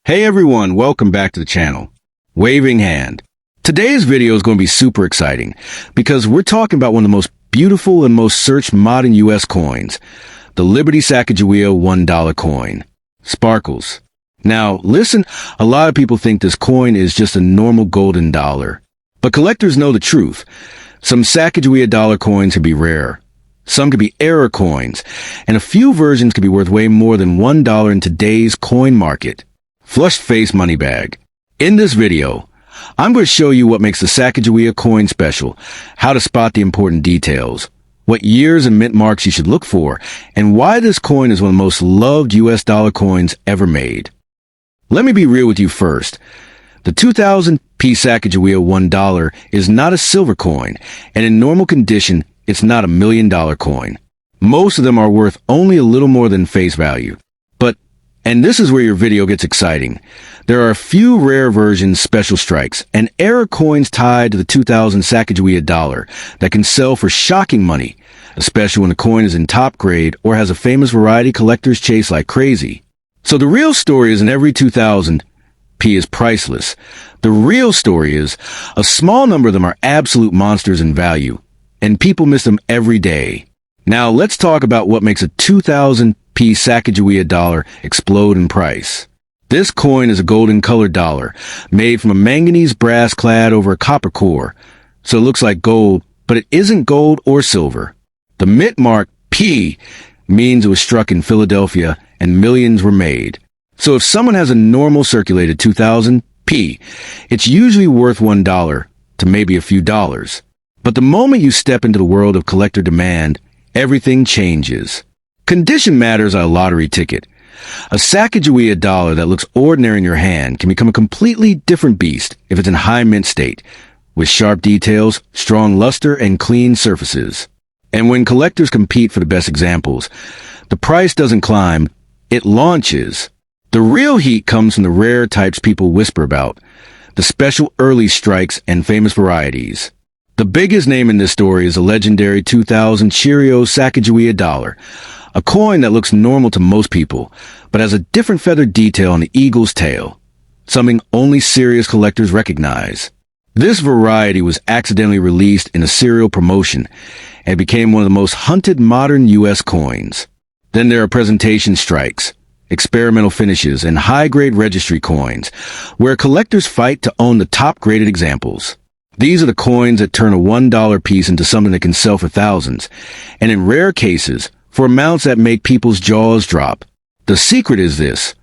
Hey everyone, welcome back to the channel. Waving hand. Today's video is going to be super exciting because we're talking about one of the most beautiful and most searched modern US coins, the Liberty Sacagawea $1 coin. Sparkles. Now, listen, a lot of people think this coin is just a normal golden dollar. But collectors know the truth. Some Sacagawea dollar coins can be rare. Some could be error coins, and a few versions could be worth way more than $1 in today's coin market. Flush face money bag. In this video, I'm going to show you what makes the Sacagawea coin special, how to spot the important details, what years and mint marks you should look for, and why this coin is one of the most loved US dollar coins ever made. Let me be real with you first. The 2000 Sacagawea $1 is not a silver coin, and in normal condition, it's not $1 million coin. Most of them are worth only a little more than face value. But, and this is where your video gets exciting, there are a few rare versions, special strikes, and error coins tied to the 2000 Sacagawea dollar that can sell for shocking money, especially when the coin is in top grade or has a famous variety collectors chase like crazy. So the real story isn't every 2000 P is priceless. The real story is a small number of them are absolute monsters in value, and people miss them every day. Now let's talk about what makes a 2000 P Sacagawea dollar explode in price. This coin is a golden colored dollar, made from a manganese brass clad over a copper core, so it looks like gold, but it isn't gold or silver. The mint mark P means it was struck in Philadelphia and millions were made. So if someone has a normal circulated 2000 P, it's usually worth $1 to maybe a few dollars. But the moment you step into the world of collector demand, everything changes. Condition matters are a lottery ticket. A Sacagawea dollar that looks ordinary in your hand can become a completely different beast if it's in high mint state, with sharp details, strong luster, and clean surfaces. And when collectors compete for the best examples, the price doesn't climb, it launches. The real heat comes from the rare types people whisper about, the special early strikes and famous varieties. The biggest name in this story is a legendary 2000 Cheerio Sacagawea dollar, a coin that looks normal to most people, but has a different feathered detail on the eagle's tail, something only serious collectors recognize. This variety was accidentally released in a serial promotion and became one of the most hunted modern US coins. Then there are presentation strikes, experimental finishes, and high-grade registry coins, where collectors fight to own the top-graded examples. These are the coins that turn a $1 piece into something that can sell for thousands, and in rare cases, for amounts that make people's jaws drop. The secret is this: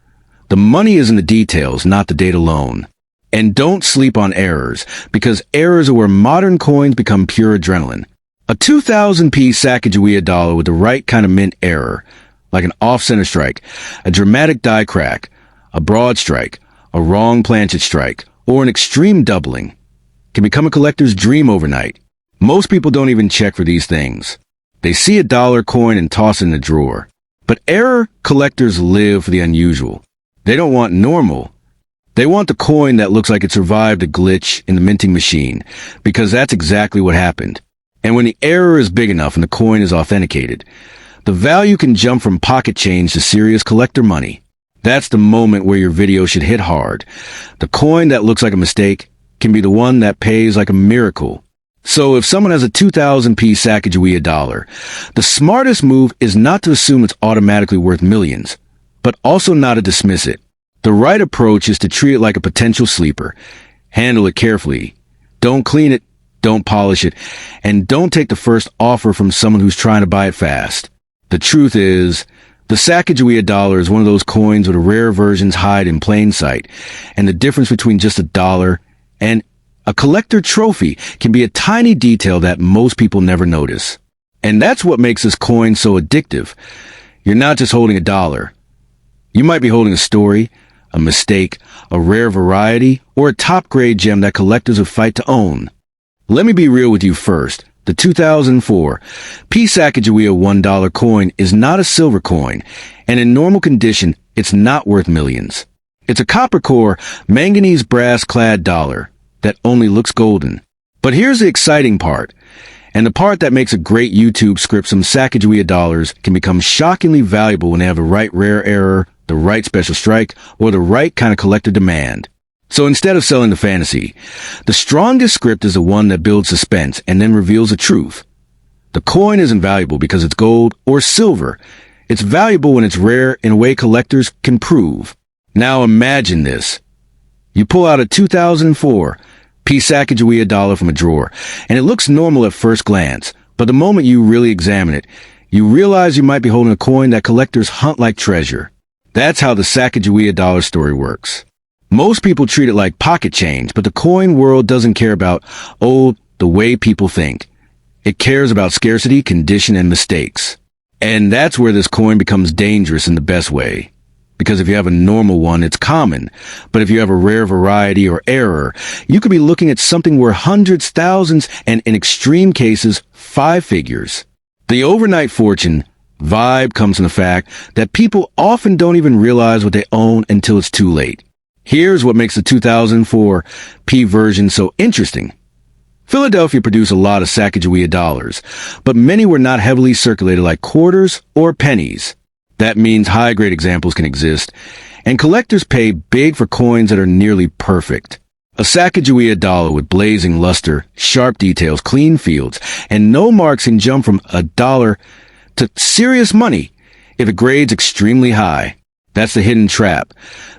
the money is in the details, not the date alone. And don't sleep on errors, because errors are where modern coins become pure adrenaline. A 2000 P Sacagawea dollar with the right kind of mint error, like an off-center strike, a dramatic die crack, a broad strike, a wrong planchet strike, or an extreme doubling, can become a collector's dream overnight. Most people don't even check for these things. They see a dollar coin and toss it in a drawer. But error collectors live for the unusual. They don't want normal. They want the coin that looks like it survived a glitch in the minting machine, because that's exactly what happened. And when the error is big enough and the coin is authenticated, the value can jump from pocket change to serious collector money. That's the moment where your video should hit hard. The coin that looks like a mistake can be the one that pays like a miracle. So if someone has a 2000 P Sacagawea dollar, the smartest move is not to assume it's automatically worth millions, but also not to dismiss it. The right approach is to treat it like a potential sleeper. Handle it carefully. Don't clean it, don't polish it, and don't take the first offer from someone who's trying to buy it fast. The truth is, the Sacagawea dollar is one of those coins where the rare versions hide in plain sight, and the difference between just a dollar and a collector trophy can be a tiny detail that most people never notice. And that's what makes this coin so addictive. You're not just holding a dollar. You might be holding a story, a mistake, a rare variety, or a top-grade gem that collectors would fight to own. Let me be real with you first. The 2004 P Sacagawea $1 coin is not a silver coin, and in normal condition, it's not worth millions. It's a copper core, manganese brass-clad dollar that only looks golden. But here's the exciting part, and the part that makes a great YouTube script. Some Sacagawea dollars can become shockingly valuable when they have the right rare error the right special strike, or the right kind of collector demand. So instead of selling the fantasy, the strongest script is the one that builds suspense and then reveals the truth. The coin isn't valuable because it's gold or silver. It's valuable when it's rare in a way collectors can prove. Now imagine this. You pull out a 2004 Sacagawea dollar from a drawer, and it looks normal at first glance, but the moment you really examine it, you realize you might be holding a coin that collectors hunt like treasure. That's how the Sacagawea dollar story works. Most people treat it like pocket change, but the coin world doesn't care about, the way people think. It cares about scarcity, condition, and mistakes. And that's where this coin becomes dangerous in the best way. Because if you have a normal one, it's common. But if you have a rare variety or error, you could be looking at something worth hundreds, thousands, and in extreme cases, 5 figures. The overnight fortune vibe comes from the fact that people often don't even realize what they own until it's too late. Here's what makes the 2004 P version so interesting. Philadelphia produced a lot of Sacagawea dollars, but many were not heavily circulated like quarters or pennies. That means high-grade examples can exist, and collectors pay big for coins that are nearly perfect. A Sacagawea dollar with blazing luster, sharp details, clean fields, and no marks can jump from a dollar to serious money if it grades extremely high. That's the hidden trap.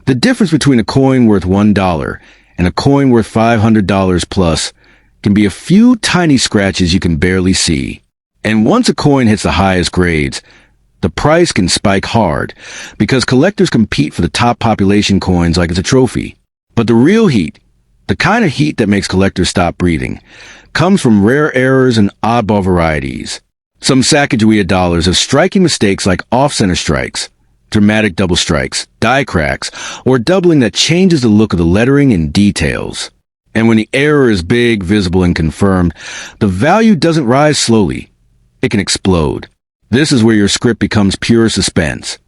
The difference between a coin worth $1 and a coin worth $500 plus can be a few tiny scratches you can barely see. And once a coin hits the highest grades, the price can spike hard because collectors compete for the top population coins like it's a trophy. But the real heat, the kind of heat that makes collectors stop breathing, comes from rare errors and oddball varieties. Some Sacagawea dollars have striking mistakes like off-center strikes, dramatic double strikes, die cracks, or doubling that changes the look of the lettering and details. And when the error is big, visible, and confirmed, the value doesn't rise slowly. It can explode. This is where your script becomes pure suspense.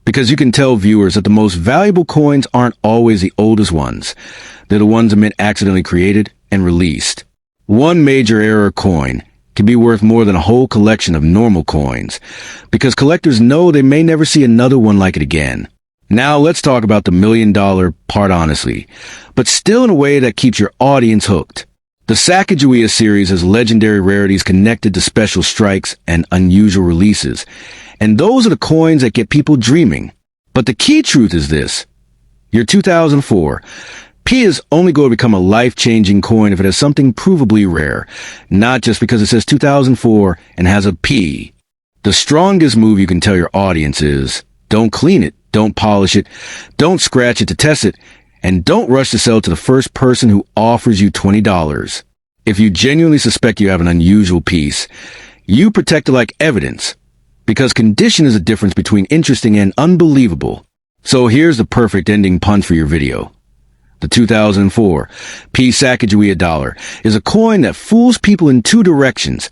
Because you can tell viewers that the most valuable coins aren't always the oldest ones. They're the ones the mint accidentally created and released. One major error coin can be worth more than a whole collection of normal coins, because collectors know they may never see another one like it again. Now let's talk about the $1 million part honestly, but still in a way that keeps your audience hooked. The Sacagawea series has legendary rarities connected to special strikes and unusual releases, and those are the coins that get people dreaming. But the key truth is this. Your 2004 P is only going to become a life-changing coin if it has something provably rare, not just because it says 2004 and has a P. The strongest move you can tell your audience is, don't clean it, don't polish it, don't scratch it to test it, and don't rush to sell to the first person who offers you $20. If you genuinely suspect you have an unusual piece, you protect it like evidence, because condition is a difference between interesting and unbelievable. So here's the perfect ending punch for your video. The 2004 P Sacagawea dollar is a coin that fools people in 2 directions.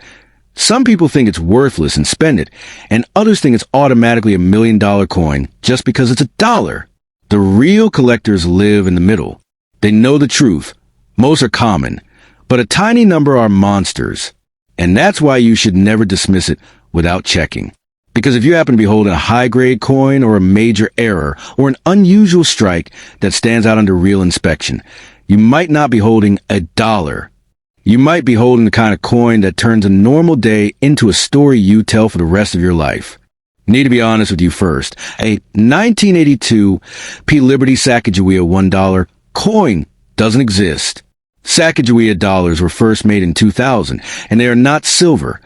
Some people think it's worthless and spend it, and others think it's automatically a $1 million coin just because it's a dollar. The real collectors live in the middle. They know the truth. Most are common, but a tiny number are monsters. And that's why you should never dismiss it without checking. Because if you happen to be holding a high-grade coin or a major error or an unusual strike that stands out under real inspection, you might not be holding a dollar. You might be holding the kind of coin that turns a normal day into a story you tell for the rest of your life. Need to be honest with you first. A 1982 P Liberty Sacagawea $1 coin doesn't exist. Sacagawea dollars were first made in 2000, and they are not silver.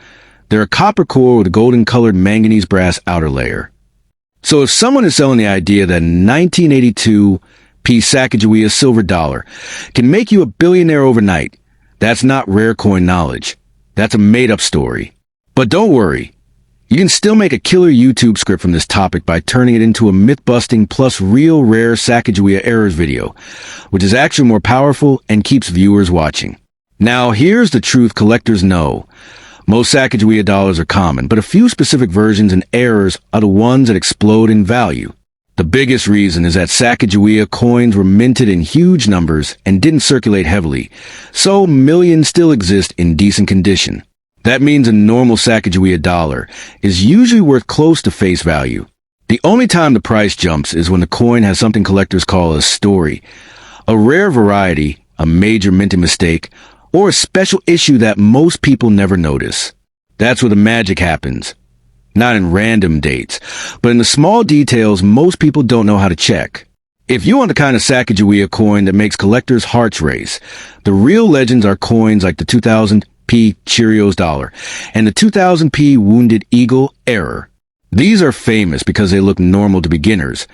They're a copper core with a golden-colored manganese brass outer layer. So if someone is selling the idea that a 1982 P Sacagawea silver dollar can make you a billionaire overnight, that's not rare coin knowledge. That's a made-up story. But don't worry. You can still make a killer YouTube script from this topic by turning it into a myth-busting plus real rare Sacagawea errors video, which is actually more powerful and keeps viewers watching. Now, here's the truth collectors know. Most Sacagawea dollars are common, but a few specific versions and errors are the ones that explode in value. The biggest reason is that Sacagawea coins were minted in huge numbers and didn't circulate heavily, so millions still exist in decent condition. That means a normal Sacagawea dollar is usually worth close to face value. The only time the price jumps is when the coin has something collectors call a story, a rare variety, a major minting mistake, or a special issue that most people never notice. That's where the magic happens. Not in random dates, but in the small details most people don't know how to check. If you want the kind of Sacagawea coin that makes collectors' hearts race, the real legends are coins like the 2000p Cheerios dollar and the 2000p Wounded Eagle Error. These are famous because they look normal to beginners,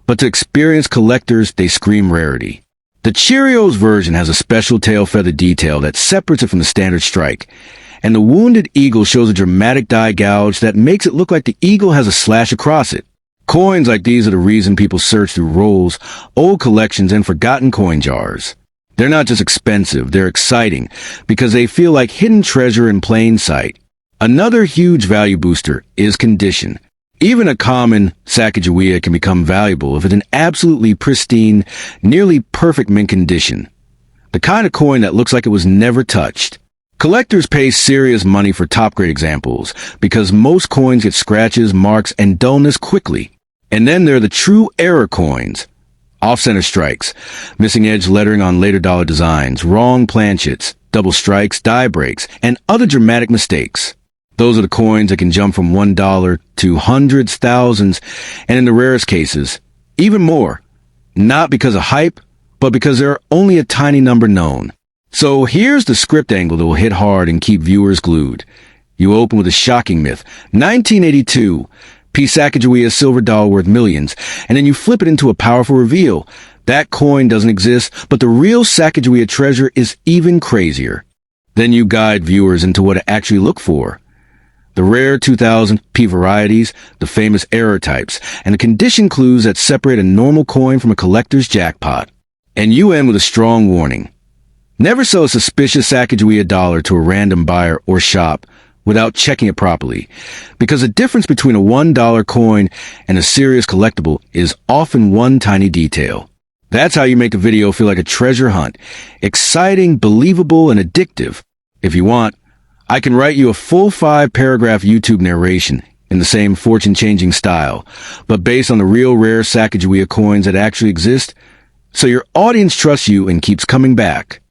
but to experienced collectors, they scream rarity. The Cheerios version has a special tail feather detail that separates it from the standard strike, and the Wounded Eagle shows a dramatic die gouge that makes it look like the eagle has a slash across it. Coins like these are the reason people search through rolls, old collections, and forgotten coin jars. They're not just expensive, they're exciting, because they feel like hidden treasure in plain sight. Another huge value booster is condition. Even a common Sacagawea can become valuable if it's in absolutely pristine, nearly perfect mint condition. The kind of coin that looks like it was never touched. Collectors pay serious money for top-grade examples because most coins get scratches, marks, and dullness quickly. And then there are the true error coins. Off-center strikes, missing edge lettering on later dollar designs, wrong planchets, double strikes, die breaks, and other dramatic mistakes. Those are the coins that can jump from $1 to hundreds, thousands, and in the rarest cases, even more. Not because of hype, but because there are only a tiny number known. So here's the script angle that will hit hard and keep viewers glued. You open with a shocking myth, 1982, P. Sacagawea silver dollar worth millions, and then you flip it into a powerful reveal. That coin doesn't exist, but the real Sacagawea treasure is even crazier. Then you guide viewers into what to actually look for. The rare 2000p varieties, the famous error types, and the condition clues that separate a normal coin from a collector's jackpot. And you end with a strong warning. Never sell a suspicious Sacagawea dollar to a random buyer or shop without checking it properly, because the difference between a $1 coin and a serious collectible is often one tiny detail. That's how you make the video feel like a treasure hunt. Exciting, believable, and addictive. If you want, I can write you a full 5-paragraph YouTube narration in the same fortune-changing style, but based on the real rare Sacagawea coins that actually exist, so your audience trusts you and keeps coming back.